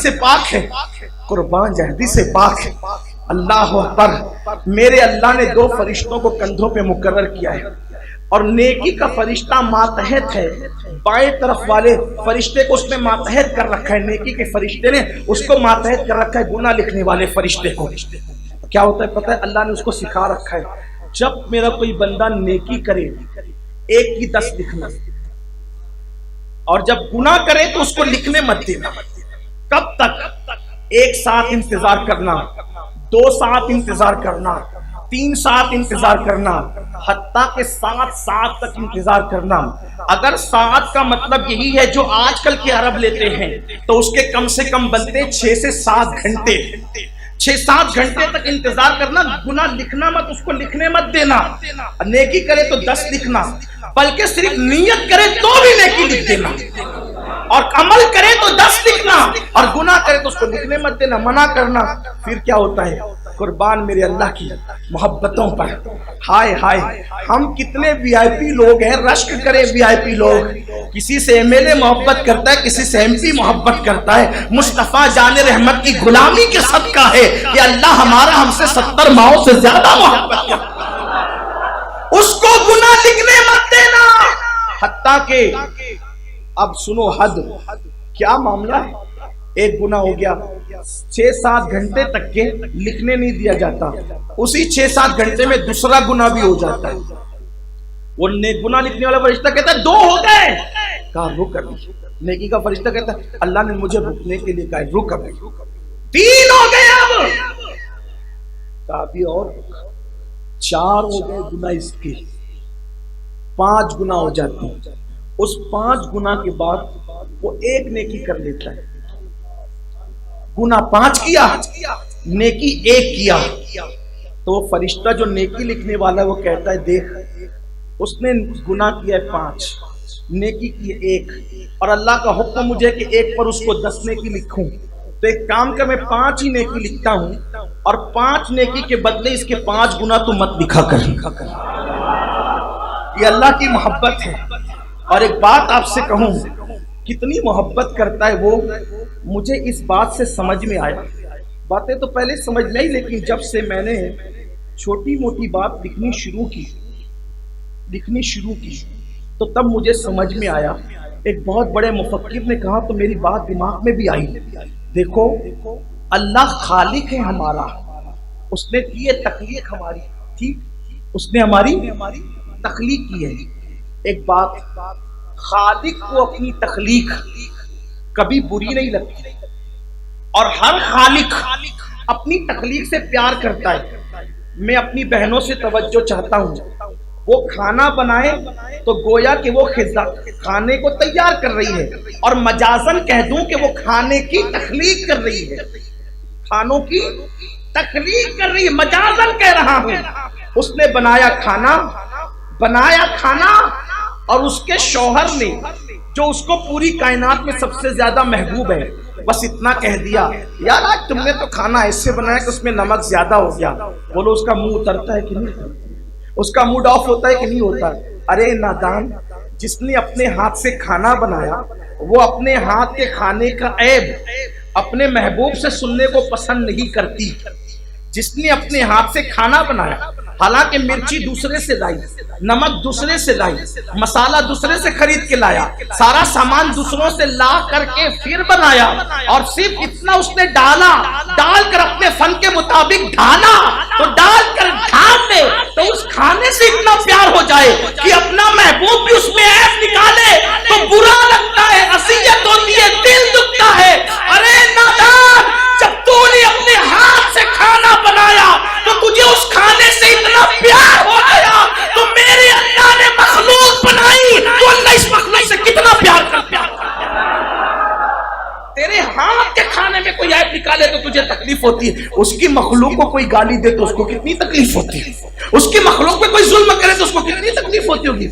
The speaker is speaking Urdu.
سے پاک ہے، قربان جہدی سے پاک ہے۔ اللہ اکبر۔ میرے اللہ نے دو فرشتوں کو کندھوں پہ مقرر کیا ہے، اور نیکی کا فرشتہ ماتحت ہے، بائیں طرف والے فرشتے کو اس میں ماتحت کر رکھا ہے، نیکی کے فرشتے نے اس کو ماتحت کر رکھا ہے گناہ لکھنے والے فرشتے کو۔ کیا ہوتا ہے پتہ ہے؟ اللہ نے اس کو سکھا رکھا ہے جب میرا کوئی بندہ نیکی کرے 1 کی 10 لکھنا، اور جب گناہ کرے تو اس کو لکھنے مت دینا۔ کب تک؟ 1 ساتھ انتظار کرنا، 2 ساتھ انتظار کرنا، 3 ساتھ انتظار کرنا، حتیٰ کہ 7 ساتھ تک انتظار کرنا۔ اگر 7 کا مطلب یہی ہے جو آج کل کے عرب لیتے ہیں تو اس کے کم سے کم بنتے 6 سے 7 گھنٹے۔ 6-7 گھنٹے تک انتظار کرنا، گناہ لکھنا مت، اس کو لکھنے مت دینا۔ نیکی کرے تو 10 لکھنا، بلکہ صرف نیت کرے تو بھی نیکی لکھ دینا، اور عمل کرے تو 10 لکھنا، اور گناہ کرے تو اس کو لکھنے مت دینا، منع کرنا۔ پھر کیا ہوتا ہے؟ قربان میرے اللہ کی محبتوں پر، ہائے ہائے ہم کتنے وی آئی پی لوگ ہیں، رشک کرے وی آئی پی لوگ، کسی سے ایم ایل اے محبت کرتا ہے، کسی سے ایم پی محبت کرتا ہے۔ مصطفیٰ جان رحمت کی غلامی کے صدقہ ہے کہ اللہ ہمارا ہم سے 70 ماؤں سے زیادہ محبت کرتا ہے، اس کو گناہ لکھنے مت دینا۔ حتیٰ کہ اب سنو حد، کیا معاملہ ہے؟ ایک گناہ ہو گیا، 6-7 گھنٹے تک کے لکھنے نہیں دیا جاتا، اسی 6-7 گھنٹے میں دوسرا گناہ بھی ہو جاتا ہے۔ وہ گناہ لکھنے والا فرشتہ کہتا ہے 2 ہو گئے، کہا رک ابھی۔ نیکی کا فرشتہ کہتا ہے اللہ نے مجھے رکنے کے لیے کہا رک ابھی، 3 ہو گئے، اب کہا ابھی اور 4 ہو گئے گناہ اس کے، 5 گناہ ہو جاتے ہیں۔ اس 5 گناہ کے بعد وہ ایک نیکی کر لیتا ہے۔ گناہ 5 کیا، نیکی 1 کیا، تو وہ فرشتہ جو نیکی لکھنے والا ہے وہ کہتا ہے دیکھ اس نے گناہ کیا ہے 5، نیکی کی 1، اور اللہ کا حکم مجھے کہ 1 پر اس کو 10 نیکی لکھوں، تو ایک کام کر میں 5 ہی نیکی لکھتا ہوں، اور 5 نیکی کے بدلے اس کے 5 گناہ تو مت لکھا کر۔ یہ اللہ کی محبت ہے۔ اور ایک بات آپ سے کہوں، کتنی محبت کرتا ہے وہ، مجھے اس بات سے سمجھ میں آیا، باتیں تو پہلے سمجھ میں ہی، لیکن جب سے میں نے چھوٹی موٹی بات لکھنی شروع کی تو تب مجھے سمجھ میں آیا۔ ایک بہت بڑے مفکر نے کہا تو میری بات دماغ میں بھی آئی، دیکھو اللہ خالق ہے ہمارا، اس نے کی ہے تخلیق ہماری، ٹھیک، اس نے ہماری تخلیق کی ہے۔ ایک بات، خالق کو اپنی تخلیق کبھی بری نہیں لگتی، اور ہر خالق اپنی تخلیق سے پیار کرتا ہے۔ میں اپنی بہنوں سے توجہ چاہتا ہوں، وہ کھانا بنائے تو گویا کہ وہ کھانے کو تیار کر رہی ہے، اور مجازن کہہ دوں کہ وہ کھانے کی تخلیق کر رہی ہے، کھانوں کی تخلیق کر رہی ہے، مجازن کہہ رہا ہوں۔ اس نے بنایا کھانا، اور اس کے شوہر نے جو اس کو پوری کائنات میں سب سے زیادہ محبوب ہے، بس اتنا کہہ دیا یار آج تم نے تو کھانا ایسے بنایا کہ اس میں نمک زیادہ ہو گیا۔ بولو اس کا منہ اترتا ہے کہ نہیں؟ اس کا موڈ آف ہوتا ہے کہ نہیں ہوتا؟ ارے نادان، جس نے اپنے ہاتھ سے کھانا بنایا وہ اپنے ہاتھ کے کھانے کا عیب اپنے محبوب سے سننے کو پسند نہیں کرتی۔ جس نے اپنے ہاتھ سے کھانا بنایا، حالانکہ مرچی دوسرے سے لائی، نمک دوسرے سے لائی، مسالہ دوسرے سے خرید کے لایا، سارا سامان دوسروں سے لا کر کے پھر بنایا، اور صرف اتنا اس نے ڈال کر اپنے فن کے مطابق ڈھالا، تو ڈال کر ڈھال لے تو اس کھانے سے اتنا پیار ہو جائے کہ اپنا محبوب بھی اس میں عیب نکالے تو برا لگتا ہے، اذیت ہوتی ہے، دل دکھتا ہے۔ ارے نادان، جب تو نے اپنے ہاتھ سے کھانا بنایا تو تجھے اس کھانے سے اتنا پیار ہو گیا، تو میرے اللہ نے مخلوق بنائی تو اللہ اس مخلوق سے کتنا پیار کرتا ہے۔ تیرے ہاتھ کے کھانے میں کوئی عیب نکالے تو تجھے تکلیف ہوتی ہے، اس کی مخلوق کو کوئی گالی دے تو اس کو کتنی تکلیف ہوتی ہے، اس کی مخلوق پہ کوئی ظلم کرے تو اس کو کتنی تکلیف ہوتی ہوگی۔